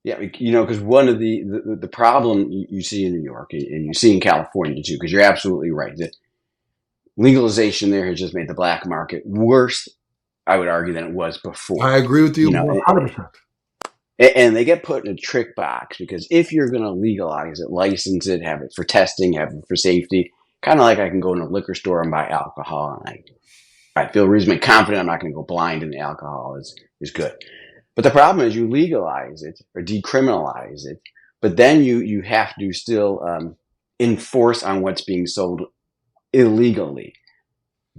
Yeah, because one of the problem you see in New York and you see in California too, because you're absolutely right. The legalization there has just made the black market worse, I would argue, than it was before. I agree with you You know, 100%. and they get put in a trick box because if you're going to legalize it, license it, have it for testing, have it for safety, kind of like I can go in a liquor store and buy alcohol, and I feel reasonably confident I'm not going to go blind and the alcohol is good. But the problem is you legalize it or decriminalize it, but then you have to still enforce on what's being sold illegally.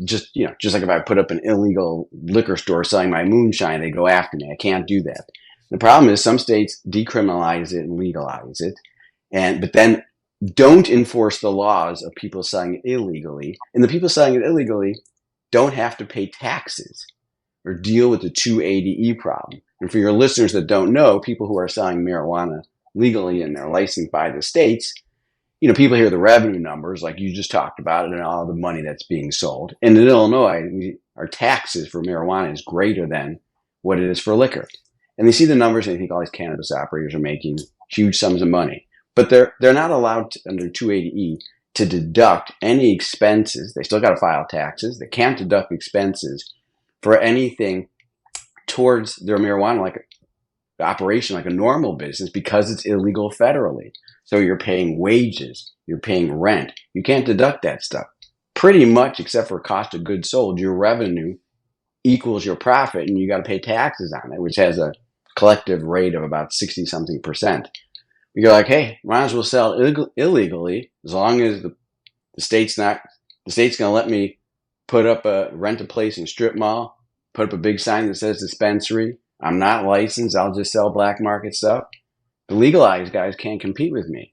Just like if I put up an illegal liquor store selling my moonshine, they go after me. I can't do that. The problem is some states decriminalize it and legalize it, but then don't enforce the laws of people selling it illegally, and the people selling it illegally don't have to pay taxes or deal with the 280E problem. And for your listeners that don't know, people who are selling marijuana legally and they're licensed by the states, people hear the revenue numbers like you just talked about it and all the money that's being sold. And in Illinois, our taxes for marijuana is greater than what it is for liquor. And they see the numbers and they think all these cannabis operators are making huge sums of money. But they're not allowed to, under 280E to deduct any expenses. They still got to file taxes. They can't deduct expenses for anything towards their marijuana like operation like a normal business because it's illegal federally. So you're paying wages, you're paying rent. You can't deduct that stuff. Pretty much, except for cost of goods sold, your revenue equals your profit, and you got to pay taxes on it, which has a collective rate of about 60 something percent. You're like, hey, might as well sell illegally as long as the state's going to let me rent a place in strip mall, put up a big sign that says dispensary. I'm not licensed. I'll just sell black market stuff. The legalized guys can't compete with me.